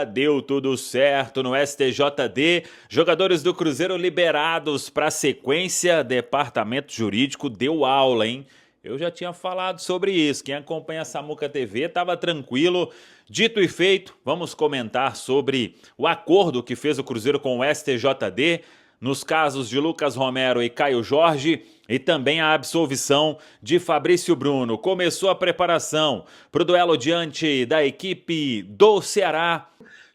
Deu tudo certo no STJD, jogadores do Cruzeiro liberados para a sequência, departamento jurídico deu aula, hein? Eu já tinha falado sobre isso, quem acompanha a Samuca TV estava tranquilo. Dito e feito, vamos comentar sobre o acordo que fez o Cruzeiro com o STJD, nos casos de Lucas Romero e Caio Jorge, e também a absolvição de Fabrício Bruno. Começou a preparação para o duelo diante da equipe do Ceará.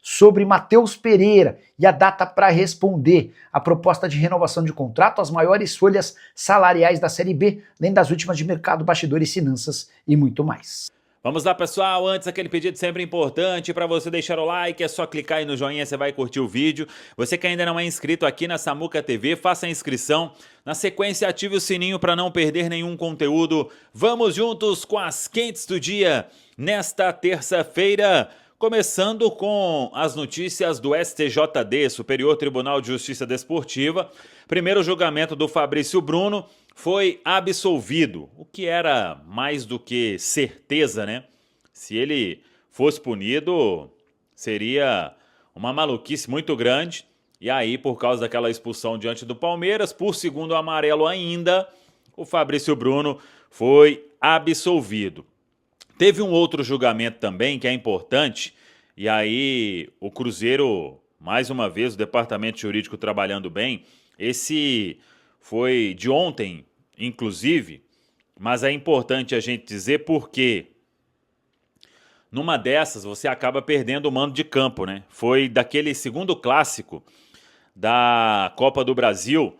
Sobre Matheus Pereira e a data para responder a proposta de renovação de contrato, as maiores folhas salariais da Série B, além das últimas de mercado, bastidores, finanças e muito mais. Vamos lá, pessoal, antes aquele pedido sempre importante para você deixar o like, é só clicar aí no joinha, você vai curtir o vídeo. Você que ainda não é inscrito aqui na Samuca TV, faça a inscrição. Na sequência, ative o sininho para não perder nenhum conteúdo. Vamos juntos com as quentes do dia nesta terça-feira. Começando com as notícias do STJD, Superior Tribunal de Justiça Desportiva. Primeiro julgamento do Fabrício Bruno foi absolvido, o que era mais do que certeza, né? Se ele fosse punido, seria uma maluquice muito grande. E aí, por causa daquela expulsão diante do Palmeiras, por segundo amarelo ainda, o Fabrício Bruno foi absolvido. Teve um outro julgamento também que é importante, e aí o Cruzeiro, mais uma vez, o departamento jurídico trabalhando bem. Esse foi de ontem, inclusive, mas é importante a gente dizer porque numa dessas você acaba perdendo o mando de campo, né? Foi daquele segundo clássico da Copa do Brasil,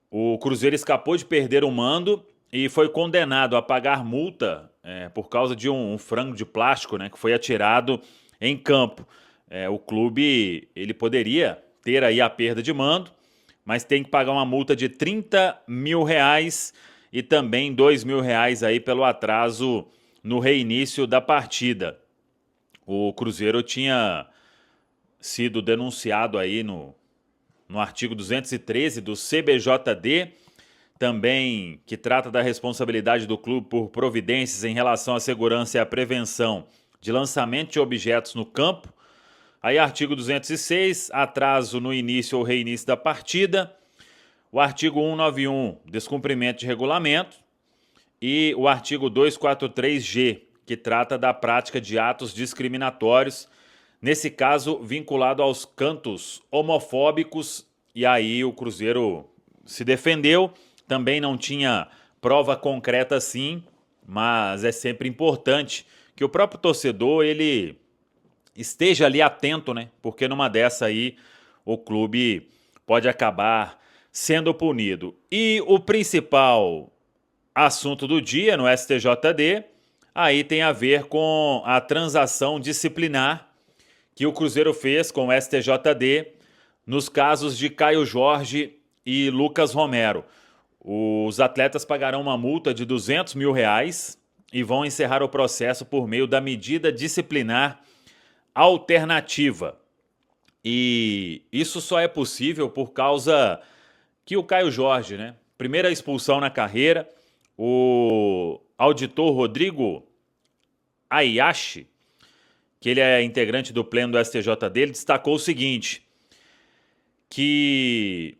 o Cruzeiro escapou de perder o mando e foi condenado a pagar multa por causa de um frango de plástico, né, que foi atirado em campo. O clube ele poderia ter aí a perda de mando, mas tem que pagar uma multa de R$30 mil e também R$2 mil aí pelo atraso no reinício da partida. O Cruzeiro tinha sido denunciado aí no artigo 213 do CBJD, também que trata da responsabilidade do clube por providências em relação à segurança e à prevenção de lançamento de objetos no campo. Aí artigo 206, atraso no início ou reinício da partida. O artigo 191, descumprimento de regulamento. E o artigo 243G, que trata da prática de atos discriminatórios, nesse caso vinculado aos cantos homofóbicos. E aí o Cruzeiro se defendeu. Também não tinha prova concreta assim, mas é sempre importante que o próprio torcedor ele esteja ali atento, né? Porque numa dessa aí o clube pode acabar sendo punido. E o principal assunto do dia no STJD aí tem a ver com a transação disciplinar que o Cruzeiro fez com o STJD nos casos de Caio Jorge e Lucas Romero. Os atletas pagarão uma multa de R$200 mil e vão encerrar o processo por meio da medida disciplinar alternativa. E isso só é possível por causa que o Caio Jorge, né? Primeira expulsão na carreira, o auditor Rodrigo Ayashi, que ele é integrante do pleno do STJD, ele destacou o seguinte, que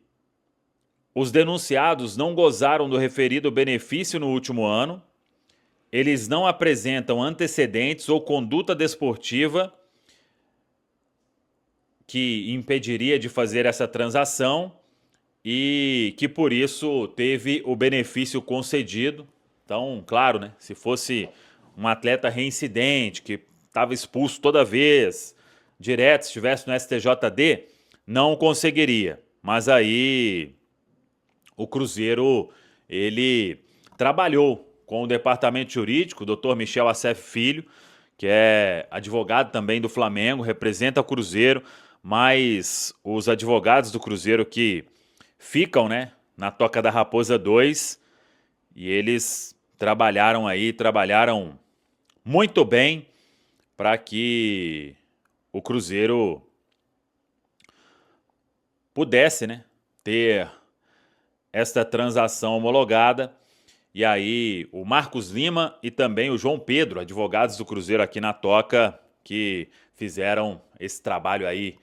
os denunciados não gozaram do referido benefício no último ano, eles não apresentam antecedentes ou conduta desportiva que impediria de fazer essa transação e que por isso teve o benefício concedido. Então, claro, né, se fosse um atleta reincidente, que estava expulso toda vez, direto, se estivesse no STJD, não conseguiria. Mas aí o Cruzeiro, ele trabalhou com o departamento jurídico, o Dr. Michel Assef Filho, que é advogado também do Flamengo, representa o Cruzeiro, mas os advogados do Cruzeiro que ficam, né, na Toca da Raposa 2, e eles trabalharam muito bem para que o Cruzeiro pudesse, né, ter esta transação homologada. E aí o Marcos Lima e também o João Pedro, advogados do Cruzeiro aqui na Toca, que fizeram esse trabalho aí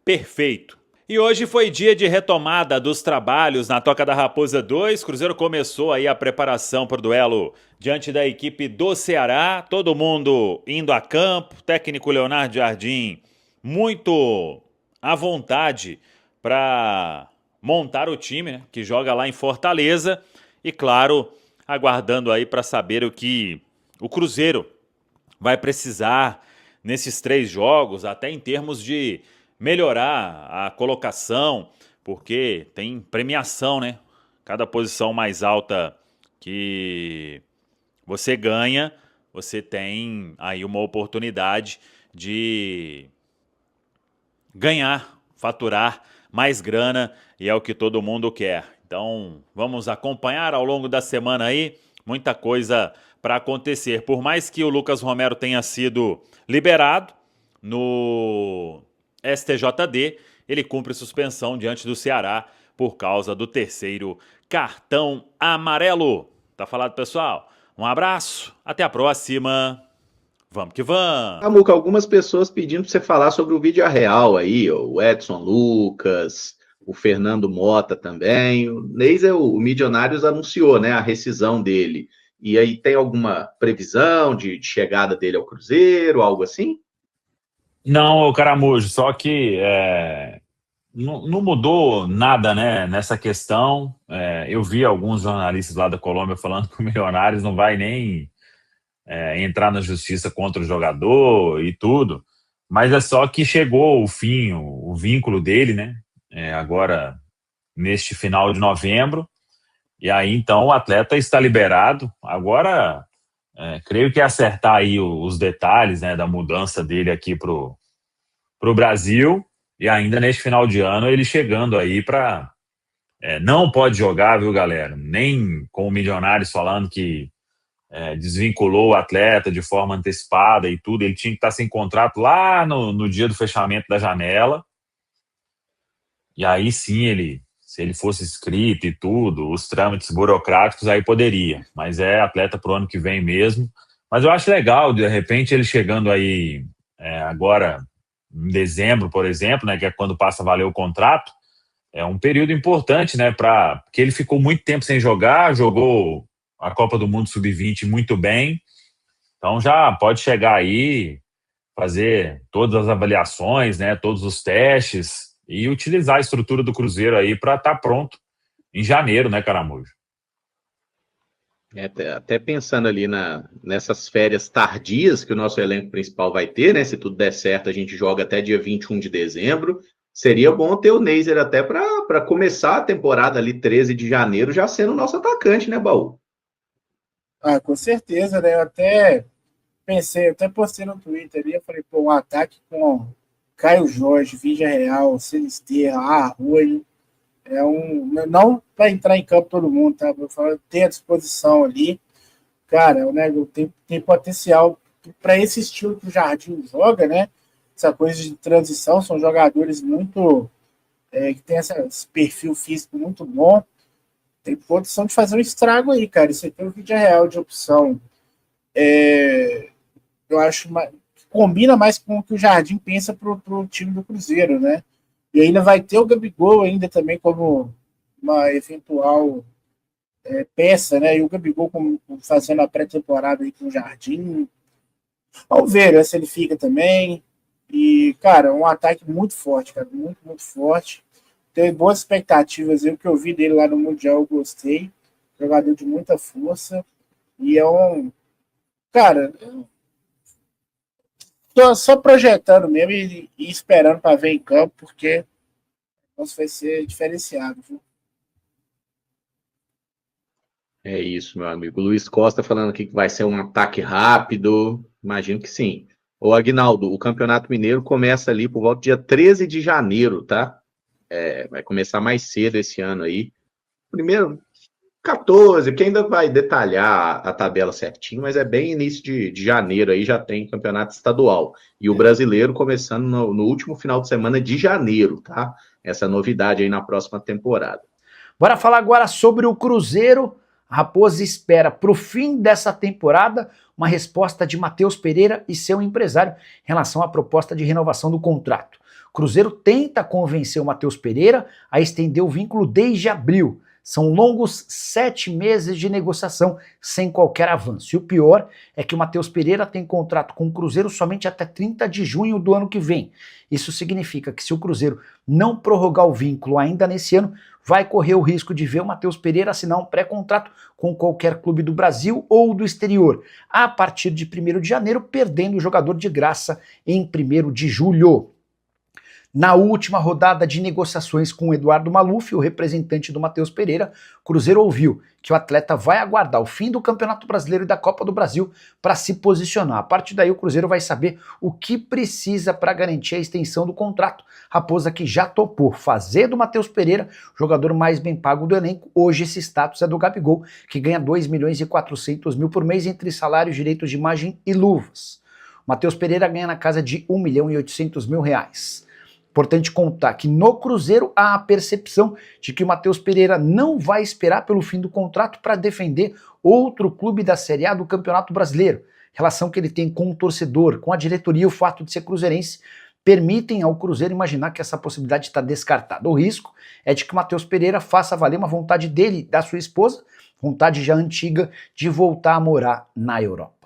perfeito. E hoje foi dia de retomada dos trabalhos na Toca da Raposa 2. Cruzeiro começou aí a preparação para o duelo diante da equipe do Ceará. Todo mundo indo a campo. Técnico Leonardo Jardim muito à vontade para montar o time, né, que joga lá em Fortaleza. E claro, aguardando aí para saber o que o Cruzeiro vai precisar nesses 3 jogos, até em termos de melhorar a colocação, porque tem premiação, né? Cada posição mais alta que você ganha, você tem aí uma oportunidade de ganhar, faturar mais grana, e é o que todo mundo quer. Então, vamos acompanhar ao longo da semana aí, muita coisa para acontecer. Por mais que o Lucas Romero tenha sido liberado no STJD, ele cumpre suspensão diante do Ceará por causa do 3º cartão amarelo. Tá falado, pessoal? Um abraço, até a próxima. Vamos que vamos! Samuca, algumas pessoas pedindo para você falar sobre o vídeo real aí, ó, o Edson Lucas, o Fernando Mota também. O Neiser, o Milionários anunciou, né, a rescisão dele. E aí tem alguma previsão de chegada dele ao Cruzeiro, algo assim? Não, Caramujo, só que não mudou nada, né, nessa questão. Eu vi alguns jornalistas lá da Colômbia falando que o Milionários não vai nem entrar na justiça contra o jogador e tudo, mas é só que chegou o fim, o vínculo dele, né, agora neste final de novembro, e aí então o atleta está liberado. Agora creio que é acertar aí os detalhes, né, da mudança dele aqui pro Brasil, e ainda neste final de ano ele chegando aí para não pode jogar, viu, galera? Nem com o Milionários falando que desvinculou o atleta de forma antecipada e tudo. Ele tinha que estar sem contrato lá no dia do fechamento da janela, e aí sim se ele fosse inscrito e tudo, os trâmites burocráticos, aí poderia, mas é atleta pro ano que vem mesmo. Mas eu acho legal, de repente, ele chegando aí agora em dezembro, por exemplo, né, que é quando passa a valer o contrato. É um período importante, né, porque ele ficou muito tempo sem jogar, jogou a Copa do Mundo Sub-20 muito bem, então já pode chegar aí, fazer todas as avaliações, né, todos os testes, e utilizar a estrutura do Cruzeiro aí para estar pronto em janeiro, né, Caramujo? Até pensando ali nessas férias tardias que o nosso elenco principal vai ter, né? Se tudo der certo, a gente joga até dia 21 de dezembro. Seria bom ter o Neiser até para começar a temporada ali 13 de janeiro, já sendo o nosso atacante, né, Baú? Ah, com certeza, né? Eu até pensei, eu até postei no Twitter ali, eu falei, pô, um ataque com Caio Jorge, Vigia Real, Sinisterra, Arroio, não para entrar em campo todo mundo, tá? Eu falo, ter à disposição ali, cara, né, tem potencial para esse estilo que o Jardim joga, né? Essa coisa de transição, são jogadores muito que tem esse perfil físico muito bom, tem condição de fazer um estrago aí, cara. Isso aqui é um vídeo real de opção. Eu acho que combina mais com o que o Jardim pensa pro time do Cruzeiro, né? E ainda vai ter o Gabigol ainda também como uma eventual peça, né? E o Gabigol fazendo a pré-temporada aí com o Jardim. Vamos ver, né, se ele fica também. E, cara, um ataque muito forte, cara. Muito, muito forte. Tenho boas expectativas. O que eu vi dele lá no Mundial, eu gostei. Jogador de muita força. E é um... Cara, tô só projetando mesmo e esperando para ver em campo, porque nossa, vai ser diferenciado, viu? É isso, meu amigo. Luiz Costa falando aqui que vai ser um ataque rápido. Imagino que sim. Ô, Aguinaldo, o Campeonato Mineiro começa ali por volta do dia 13 de janeiro, tá? Vai começar mais cedo esse ano aí. Primeiro, 14, que ainda vai detalhar a tabela certinho, mas é bem início de janeiro aí, já tem campeonato estadual. E o brasileiro começando no último final de semana de janeiro, tá? Essa novidade aí na próxima temporada. Bora falar agora sobre o Cruzeiro. A Raposa espera para o fim dessa temporada uma resposta de Matheus Pereira e seu empresário em relação à proposta de renovação do contrato. O Cruzeiro tenta convencer o Matheus Pereira a estender o vínculo desde abril. São longos 7 meses de negociação sem qualquer avanço. E o pior é que o Matheus Pereira tem contrato com o Cruzeiro somente até 30 de junho do ano que vem. Isso significa que se o Cruzeiro não prorrogar o vínculo ainda nesse ano, vai correr o risco de ver o Matheus Pereira assinar um pré-contrato com qualquer clube do Brasil ou do exterior, a partir de 1º de janeiro, perdendo o jogador de graça em 1º de julho. Na última rodada de negociações com o Eduardo Maluf, o representante do Matheus Pereira, o Cruzeiro ouviu que o atleta vai aguardar o fim do Campeonato Brasileiro e da Copa do Brasil para se posicionar. A partir daí o Cruzeiro vai saber o que precisa para garantir a extensão do contrato. Raposa que já topou fazer do Matheus Pereira o jogador mais bem pago do elenco. Hoje esse status é do Gabigol, que ganha 2.400.000 por mês entre salários, direitos de imagem e luvas. O Matheus Pereira ganha na casa de R$1.800.000. Importante contar que no Cruzeiro há a percepção de que o Matheus Pereira não vai esperar pelo fim do contrato para defender outro clube da Série A do Campeonato Brasileiro. Relação que ele tem com o torcedor, com a diretoria e o fato de ser cruzeirense permitem ao Cruzeiro imaginar que essa possibilidade está descartada. O risco é de que o Matheus Pereira faça valer uma vontade dele, da sua esposa, vontade já antiga de voltar a morar na Europa.